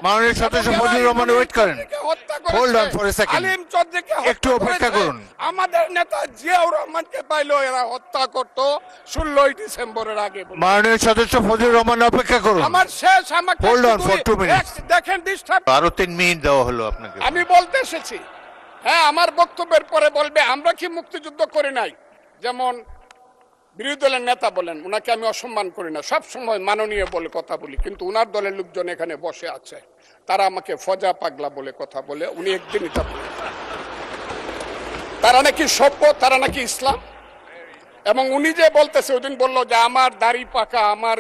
মাননীয় সদস্য ফজলুর রহমান ওয়েট করেন। Hold on for a second, Alim চৌধুরীকে একটু অপেক্ষা করুন। আমাদের নেতা জিয়াউর রহমানকে পাইলো এরা হত্যা করত 16ই ডিসেম্বরের আগে। মাননীয় সদস্য ফজলুর রহমান অপেক্ষা করুন। আমার শেষ, আমাকে হোল্ড অন ফর 2 মিনিটস। দেখেন ডিস্টার্ব। আরো 3 মিনিট দেওয়া হলো আপনাকে। আমি বলতে এসেছি, হ্যাঁ আমার বক্তব্যের পরে বলবে আমরা কি মুক্তিযুদ্ধ করি নাই। যেমন বিরোধী দলের নেতা বলেন, উনাকে আমি অসম্মান করি না, সব সময় মাননীয় বলে কথা বলি, কিন্তু উনার দলের লোকজন এখানে বসে আছে, তারা আমাকে ফজা পাগলা বলে কথা বলে। উনি একদিনই তা বলে তারা নাকি সভ্য, তারা নাকি ইসলাম। এবং উনি যে বলতেছে, ওই দিন বললো যে আমার দাড়ি পাকা, আমার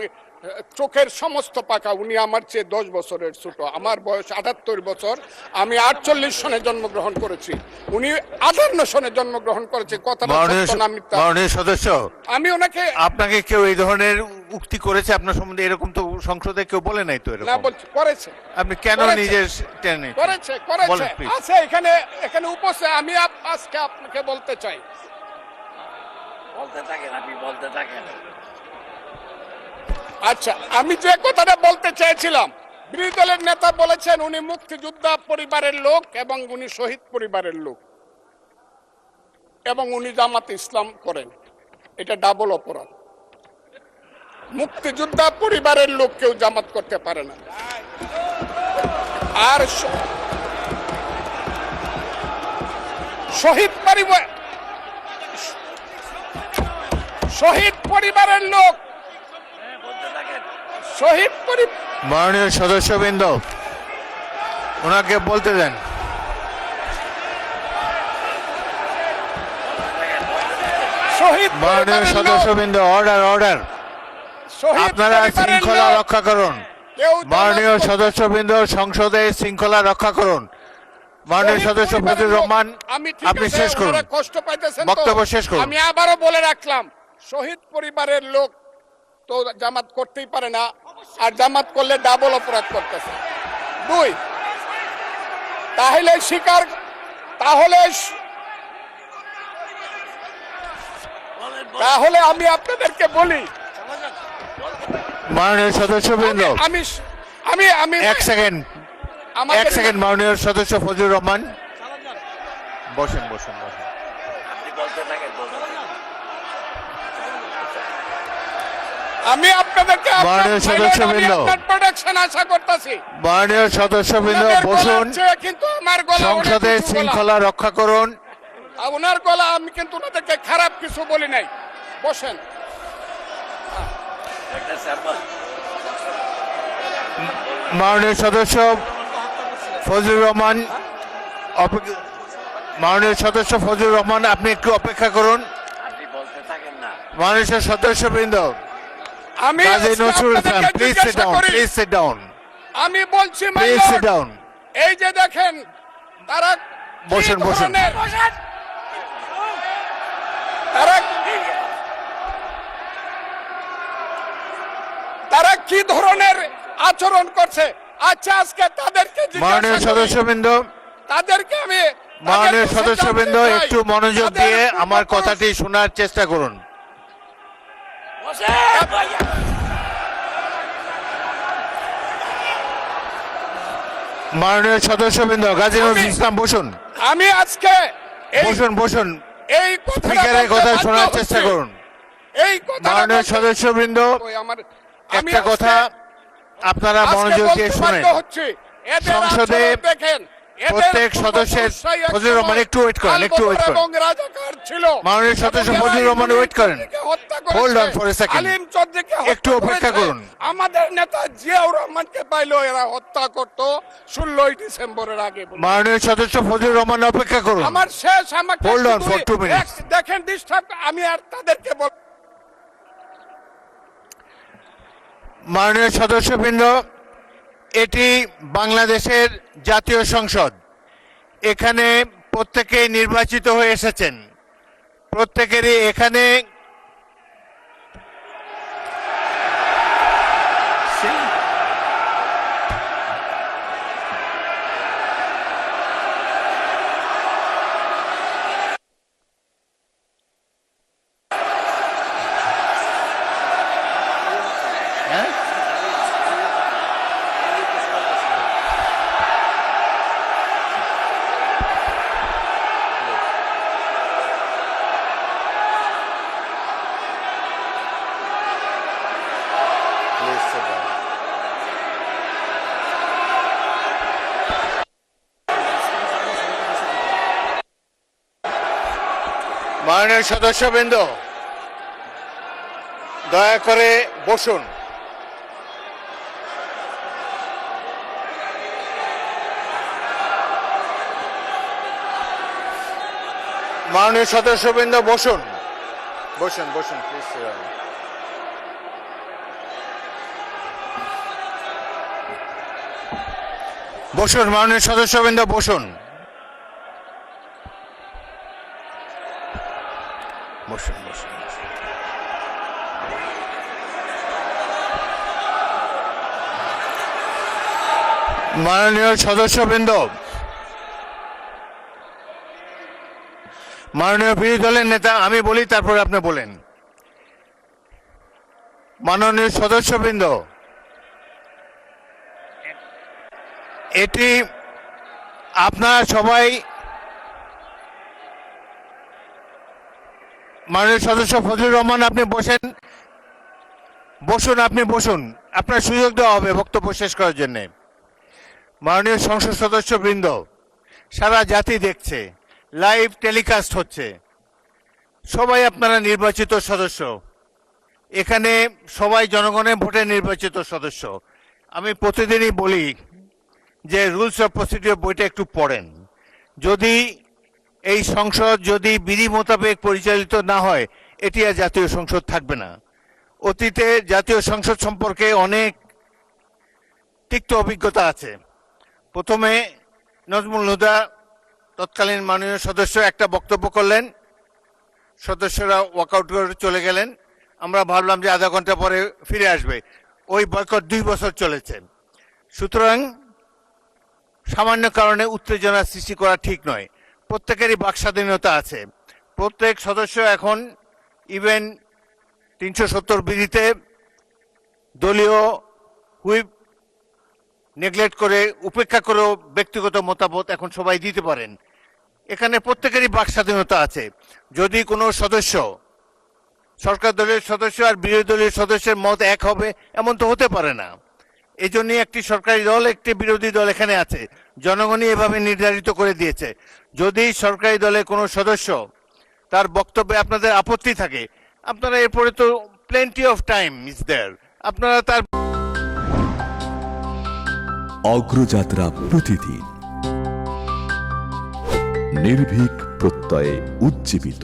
চোখের সমস্ত পাকা, উনি আমার চেয়ে 10 বছরের ছোট। আমার বয়স 78 বছর, আমি 48 সনে জন্মগ্রহণ করেছি, উনি 58 সনে জন্মগ্রহণ করেছে। কথাটা সত্য না মিথ্যা? মাননীয় সদস্য, আমি ওনাকে আপনাকে কেউ এই ধরনের উক্তি করেছে আপনার সম্বন্ধে? এরকম তো সংসদে কেউ বলে নাই তো এরকম। না বলছি, করেছে। আপনি কেন করেছে। নিজের টেনে করেছে বলেন please। আছে এখানে, এখানে উপস্থিত। আমি আজকে আপনাকে বলতে চাই, বলতে থাকেন, আপনি বলতে থাকেন। আচ্ছা আমি যে কথাটা বলতে চেয়েছিলাম, বিরোধী দলের নেতা বলেছেন উনি মুক্তিযোদ্ধা পরিবারের লোক এবং উনি শহীদ পরিবারের লোক এবং উনি জামাত ইসলাম করেন। এটা ডাবল অপরাধ। মুক্তিযোদ্ধা পরিবারের লোক কেউ জামাত করতে পারে না। আর শহীদ পরিবারের লোক, শহীদ পরিবার। মাননীয় সদস্যবৃন্দ, ওনাকে বলতে দেন। শহীদ মাননীয় সদস্যবৃন্দ, অর্ডার অর্ডার। আপনারা শৃঙ্খলা রক্ষা করুন। মাননীয় সদস্যবৃন্দ, সংসদে শৃঙ্খলা রক্ষা করুন। মাননীয় সদস্য ফজলুর রহমান, আপনি শেষ করুন, কষ্ট পাইতেছেন, বক্তব্য শেষ করুন। আমি আবারও বলে রাখলাম, শহীদ পরিবারের লোক তো জামাত করতেই পারে না, আর জামাত করলে ডাবল অপরাধ করতেছে। 2, তাহলে স্বীকার, তাহলে আমি আপনাদেরকে বলি, মাননীয় সদস্যবৃন্দ, আমি আমি আমি এক সেকেন্ড, আমাকে- এক সেকেন্ড। মাননীয় সদস্য ফজলুর রহমান, বসেন বসেন বসেন। আপনি বলতে থাকেন, বলতে থাকেন। আমি আপনাদেরকে মাননীয় সদস্যবৃন্দ, প্রোটেকশন আশা করতেছি। মাননীয় সদস্যবৃন্দ, ওনাদের গলা বসুন। হচ্ছে, কিন্তু আমার গলা অনেক সংসদে উঁচু গলা। শৃঙ্খলা রক্ষা করুন। আর ওনার গলা, আমি কিন্তু ওনাদেরকে খারাপ কিছু বলি নাই। বসেন। একটা স্যাম্পল। মাননীয় সদস্য ফজলুর রহমান, মাননীয় সদস্য ফজলুর রহমান, আপনি একটু অপেক্ষা করুন। আপনি বলতে থাকেন না। মাননীয় সদস্যবৃন্দ, আমি কাজী আজকে নজরুল ইসলাম, আপনাদেরকে প্লিজ সিট জিজ্ঞাসা ডাউন, করি, প্লিজ সিট ডাউন, আমি বলছি my please lord, sit down. এই যে দেখেন তারা কি বসেন, বসেন। ধরনের- তারা কি ধরনের আচরণ করছে। আচ্ছা আজকে তাদেরকে জিজ্ঞাসা মাননীয় করি, সদস্যবৃন্দ, তাদেরকে আমি মাননীয় তাদের কাছে সদস্যবৃন্দ, জানতে চাই, একটু মনোযোগ তাদের দিয়ে আমার পূর্বপুরুষ- কথাটি শোনার চেষ্টা করুন। বসেন, ভাইয়া। মাননীয় সদস্যবৃন্দ, কাজী নজরুল ইসলাম, বসুন আমি আজকে এই বসুন বসুন। এই কথাটা স্পিকারের বলতে কথা বাধ্য শোনার হচ্ছি। চেষ্টা করুন। এই কথাটা মাননীয় বলতে- সদস্যবৃন্দ, ওই আমার আমি একটা আজকে- কথা আপনারা আজকে মনোযোগ দিয়ে বলতে শুনেন। বাধ্য হচ্ছি, এদের সংসদে আচরণ দেখেন, এদের প্রত্যেক সদস্যের, পূর্বপুরুষরাই এক ফজলুর রহমান সময় একটু ওয়েট করেন, একটু ওয়েট আলবদর করেন। এবং রাজাকার ছিল। মাননীয় সদস্য এবং ফজলুর এরা রহমান আলিম ওয়েট করেন। চৌধুরীকে হত্যা করেছে। Hold on for a second. আলিম চৌধুরীকে হত্যা একটু অপেক্ষা করেছে। করুন। আমাদের নেতা জিয়াউর রহমানকে পাইলো এরা হত্যা করত 16ই ডিসেম্বরের আগে। মাননীয় সদস্য ফজলুর রহমান, অপেক্ষা করুন। আমার শেষ, আমাকে Hold on শুধু for 2 minutes. দেখেন ডিস্টার্ব। আমি আর তাদেরকে মাননীয় সদস্যবৃন্দ, এটি বাংলাদেশের জাতীয় সংসদ। এখানে প্রত্যেকেই নির্বাচিত হয়ে এসেছেন, প্রত্যেকেরই এখানে মাননীয় সদস্যবৃন্দ, দয়া করে বসুন। মাননীয় সদস্যবৃন্দ বসুন, বসুন বসুন প্লিজ। বসুন মাননীয় সদস্যবৃন্দ বসুন। বসুন বসুন বসুন। মাননীয় সদস্যবৃন্দ, মাননীয় বিরোধী দলের নেতা, আমি বলি তারপরে আপনি বলেন। মাননীয় সদস্যবৃন্দ, এটি আপনারা সবাই, মাননীয় সদস্য ফজলুর রহমান আপনি বসেন, বসুন আপনি বসুন, আপনার সুযোগ দেওয়া হবে বক্তব্য শেষ করার জন্য। মাননীয় সংসদ সদস্যবৃন্দ, সারা জাতি দেখছে, লাইভ টেলিকাস্ট হচ্ছে, সবাই আপনারা নির্বাচিত সদস্য, এখানে সবাই জনগণের ভোটে নির্বাচিত সদস্য। আমি প্রতিদিনই বলি যে রুলস অফ প্রসিডিওর বইটা একটু পড়েন। যদি এই সংসদ যদি বিধি মোতাবেক পরিচালিত না হয়, এটি আর জাতীয় সংসদ থাকবে না। অতীতে জাতীয় সংসদ সম্পর্কে অনেক তিক্ত অভিজ্ঞতা আছে। প্রথমে নজমুল হুদা তৎকালীন মাননীয় সদস্য একটা বক্তব্য করলেন, সদস্যরা ওয়াকআউট করে চলে গেলেন, আমরা ভাবলাম যে আধা ঘন্টা পরে ফিরে আসবে। ওই বয়কট 2 বছর চলেছে। সুতরাং সামান্য কারণে উত্তেজনা সৃষ্টি করা ঠিক নয়। প্রত্যেকেরই বাক স্বাধীনতা আছে। প্রত্যেক সদস্য এখন ইভেন 370 বিধিতে দলীয় হুইপ নেগলেক্ট করে, উপেক্ষা করেও ব্যক্তিগত মতামত এখন সবাই দিতে পারেন। এখানে প্রত্যেকেরই বাক স্বাধীনতা আছে। যদি কোনো সদস্য, সরকার দলের সদস্য আর বিরোধী দলের সদস্যের মত এক হবে, এমন তো হতে পারে না। এই জন্যই একটি সরকারি দল, একটি বিরোধী দল এখানে আছে, জনগণই এভাবে নির্ধারিত করে দিয়েছে। যদি সরকারি দলের কোনো সদস্য তার বক্তব্যে আপনাদের আপত্তি থাকে, আপনারা এরপরে তো plenty of time is there, আপনারা তার। অগ্রযাত্রা প্রতিদিন, নির্ভীক প্রত্যয়ে উজ্জীবিত।